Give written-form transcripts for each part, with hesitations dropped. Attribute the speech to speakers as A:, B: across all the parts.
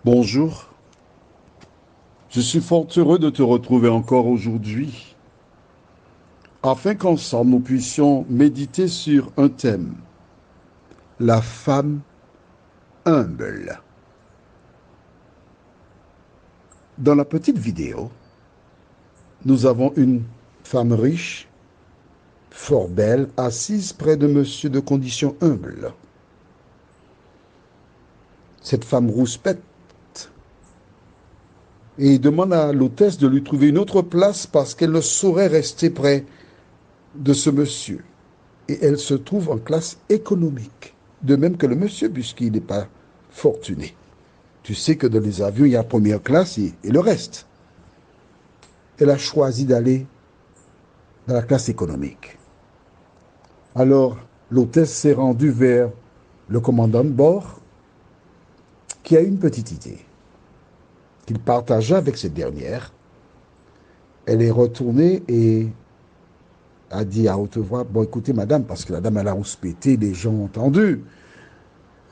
A: Bonjour, je suis fort heureux de te retrouver encore aujourd'hui, afin qu'ensemble nous puissions méditer sur un thème, la femme humble. Dans la petite vidéo, nous avons une femme riche, fort belle, assise près de monsieur de condition humble. Cette femme rouspète et demande à l'hôtesse de lui trouver une autre place parce qu'elle ne saurait rester près de ce monsieur. Et elle se trouve en classe économique, de même que le monsieur, puisqu'il n'est pas fortuné. Tu sais que dans les avions, il y a première classe et le reste. Elle a choisi d'aller dans la classe économique. Alors, l'hôtesse s'est rendue vers le commandant de bord, qui a une petite idée, qu'il partagea avec cette dernière. Elle est retournée et a dit à haute voix, bon écoutez madame, parce que la dame elle a rouspété, les gens ont entendu.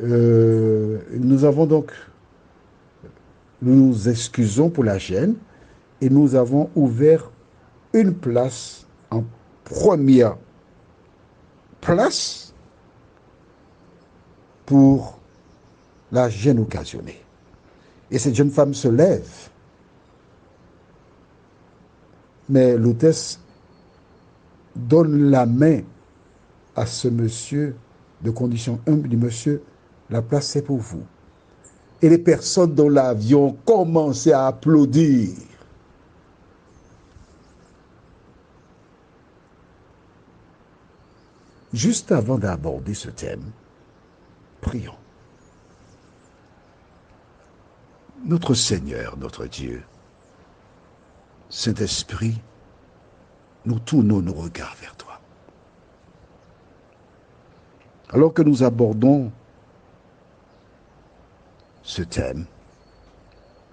A: Nous avons donc, nous nous excusons pour la gêne et nous avons ouvert une place en première place pour la gêne occasionnée. Et cette jeune femme se lève, mais l'hôtesse donne la main à ce monsieur de condition humble, dit monsieur, la place c'est pour vous. Et les personnes dans l'avion ont commencé à applaudir. Juste avant d'aborder ce thème, prions. Notre Seigneur, notre Dieu, Saint-Esprit, nous tournons nos regards vers toi. Alors que nous abordons ce thème,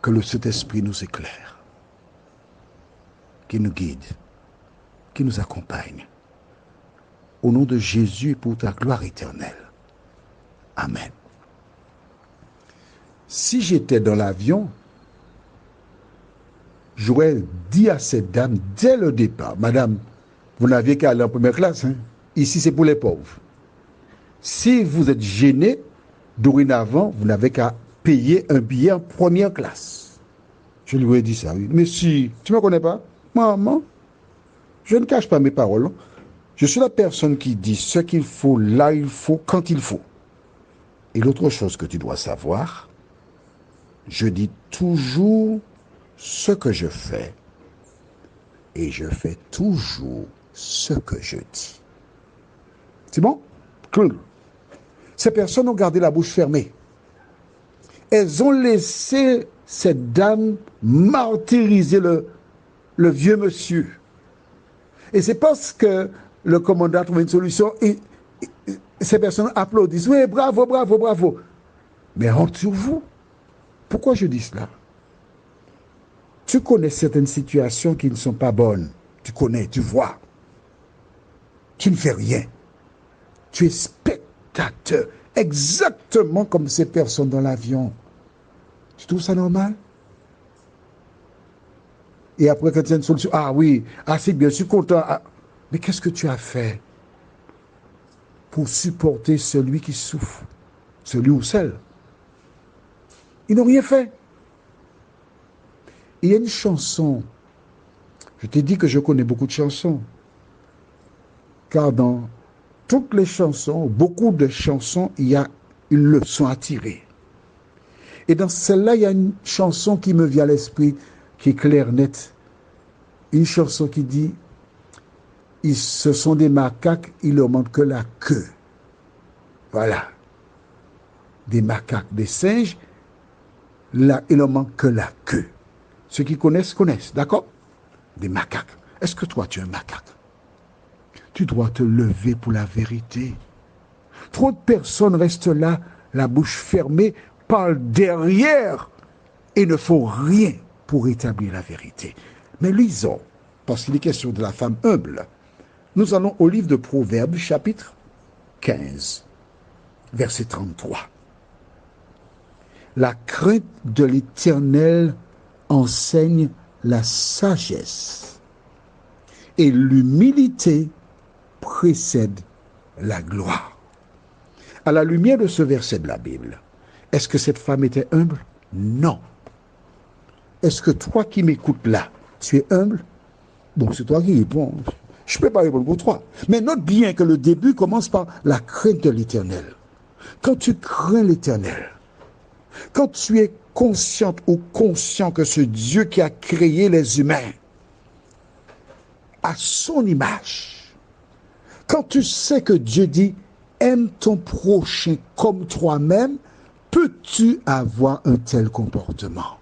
A: que le Saint-Esprit nous éclaire, qui nous guide, qui nous accompagne. Au nom de Jésus et pour ta gloire éternelle. Amen. Si j'étais dans l'avion, j'aurais dit à cette dame dès le départ, madame, vous n'aviez qu'à aller en première classe, hein? Ici c'est pour les pauvres. Si vous êtes gêné, dorénavant, vous n'avez qu'à payer un billet en première classe. Je lui ai dit ça, oui. Mais si, tu ne me connais pas? Maman, je ne cache pas mes paroles. Je suis la personne qui dit ce qu'il faut, là il faut, quand il faut. Et l'autre chose que tu dois savoir, je dis toujours ce que je fais et je fais toujours ce que je dis. C'est bon? Cool. Ces personnes ont gardé la bouche fermée. Elles ont laissé cette dame martyriser le vieux monsieur. Et c'est parce que le commandant a trouvé une solution et ces personnes applaudissent. Oui, bravo, bravo, bravo. Mais honte sur vous. Pourquoi je dis cela? Tu connais certaines situations qui ne sont pas bonnes. Tu connais, tu vois. Tu ne fais rien. Tu es spectateur, exactement comme ces personnes dans l'avion. Tu trouves ça normal? Et après, quand il y a une solution, ah oui, ah c'est bien, je suis content. Ah. Mais qu'est-ce que tu as fait pour supporter celui qui souffre, celui ou celle? Ils n'ont rien fait. Il y a une chanson, je t'ai dit que je connais beaucoup de chansons, car dans toutes les chansons, beaucoup de chansons, il y a une leçon à tirer. Et dans celle-là, il y a une chanson qui me vient à l'esprit, qui est claire, nette. Une chanson qui dit, ce sont des macaques, il leur manque que la queue. Voilà. Des macaques, des singes, là, il leur manque que la queue. Ceux qui connaissent, connaissent, d'accord? Des macaques. Est-ce que toi, tu es un macaque? Tu dois te lever pour la vérité. Trop de personnes restent là, la bouche fermée, parlent derrière et ne font rien pour établir la vérité. Mais lisons, parce qu'il est question de la femme humble. Nous allons au livre de Proverbes, chapitre 15, verset 33. La crainte de l'Éternel enseigne la sagesse et l'humilité précède la gloire. À la lumière de ce verset de la Bible, est-ce que cette femme était humble? Non. Est-ce que toi qui m'écoutes là, tu es humble? Bon, c'est toi qui réponds. Je ne peux pas répondre pour toi. Mais note bien que le début commence par la crainte de l'Éternel. Quand tu crains l'Éternel, quand tu es consciente ou conscient que ce Dieu qui a créé les humains à son image, quand tu sais que Dieu dit « aime ton prochain comme toi-même », peux-tu avoir un tel comportement?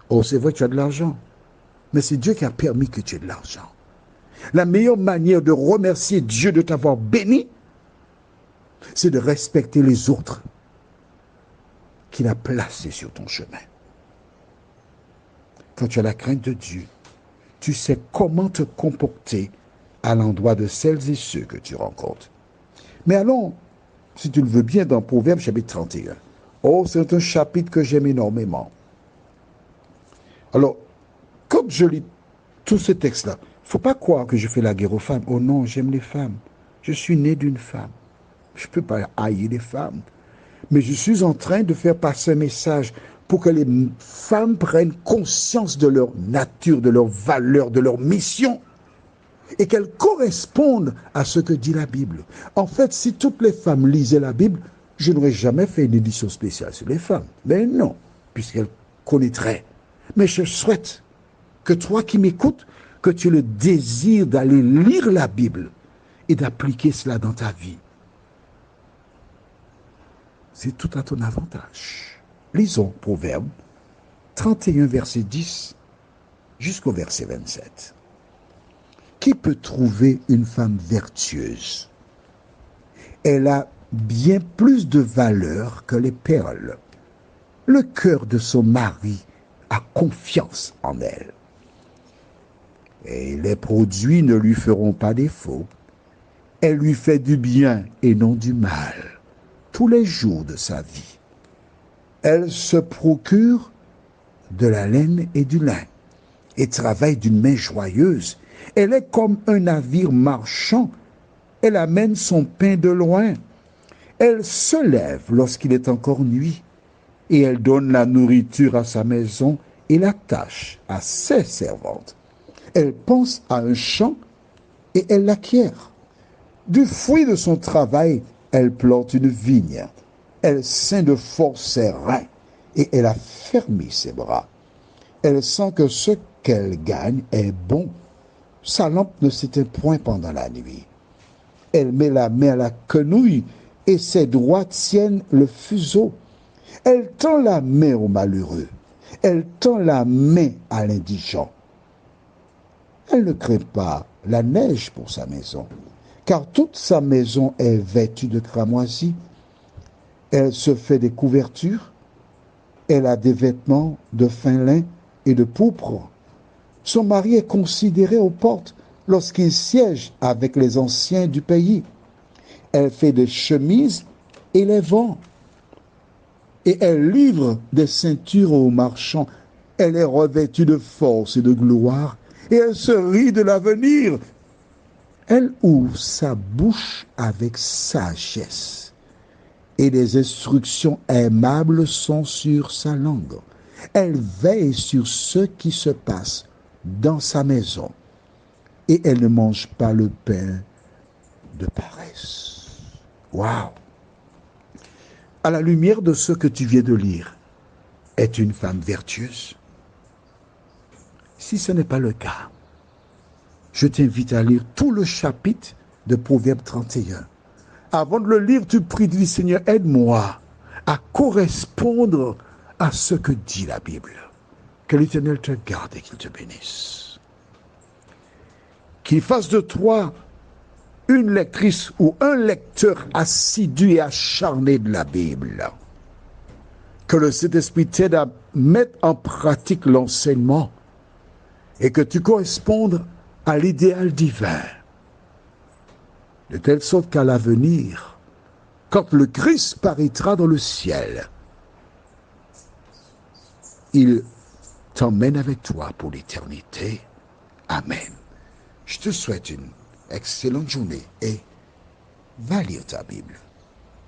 A: Oh, c'est vrai que tu as de l'argent, mais c'est Dieu qui a permis que tu aies de l'argent. La meilleure manière de remercier Dieu de t'avoir béni, c'est de respecter les autres qu'il a placés sur ton chemin. Quand tu as la crainte de Dieu, tu sais comment te comporter à l'endroit de celles et ceux que tu rencontres. Mais allons, si tu le veux bien, dans Proverbes chapitre 31. Oh, c'est un chapitre que j'aime énormément. Alors, quand je lis tout ce texte-là, il ne faut pas croire que je fais la guerre aux femmes. Oh non, j'aime les femmes. Je suis né d'une femme. Je ne peux pas haïr les femmes. Mais je suis en train de faire passer un message pour que les femmes prennent conscience de leur nature, de leur valeur, de leur mission, et qu'elles correspondent à ce que dit la Bible. En fait, si toutes les femmes lisaient la Bible, je n'aurais jamais fait une édition spéciale sur les femmes. Mais non, puisqu'elles connaîtraient. Mais je souhaite que toi qui m'écoutes, que tu aies le désir d'aller lire la Bible et d'appliquer cela dans ta vie. C'est tout à ton avantage. Lisons Proverbe 31, verset 10 jusqu'au verset 27. Qui peut trouver une femme vertueuse? Elle a bien plus de valeur que les perles. Le cœur de son mari a confiance en elle. Et les produits ne lui feront pas défaut. Elle lui fait du bien et non du mal tous les jours de sa vie. Elle se procure de la laine et du lin et travaille d'une main joyeuse. Elle est comme un navire marchand. Elle amène son pain de loin. Elle se lève lorsqu'il est encore nuit et elle donne la nourriture à sa maison et la tâche à ses servantes. Elle pense à un champ et elle l'acquiert. Du fruit de son travail, elle plante une vigne. Elle ceint de force ses reins et elle affermit ses bras. Elle sent que ce qu'elle gagne est bon. Sa lampe ne s'éteint point pendant la nuit. Elle met la main à la quenouille et ses doigts tiennent le fuseau. Elle tend la main au malheureux. Elle tend la main à l'indigent. Elle ne craint pas la neige pour sa maison, car toute sa maison est vêtue de cramoisie. Elle se fait des couvertures. Elle a des vêtements de fin lin et de pourpre. Son mari est considéré aux portes lorsqu'il siège avec les anciens du pays. Elle fait des chemises et les vend. Et elle livre des ceintures aux marchands. Elle est revêtue de force et de gloire. Et elle se rit de l'avenir. Elle ouvre sa bouche avec sagesse. Et les instructions aimables sont sur sa langue. Elle veille sur ce qui se passe dans sa maison. Et elle ne mange pas le pain de paresse. Waouh! À la lumière de ce que tu viens de lire, est une femme vertueuse? Si ce n'est pas le cas, je t'invite à lire tout le chapitre de Proverbe 31. Avant de le lire, tu pries, dis Seigneur, aide-moi à correspondre à ce que dit la Bible. Que l'Éternel te garde et qu'il te bénisse. Qu'il fasse de toi une lectrice ou un lecteur assidu et acharné de la Bible. Que le Saint-Esprit t'aide à mettre en pratique l'enseignement et que tu correspondes à l'idéal divin. De telle sorte qu'à l'avenir, quand le Christ paraîtra dans le ciel, il t'emmène avec toi pour l'éternité. Amen. Je te souhaite une excellente journée et va lire ta Bible.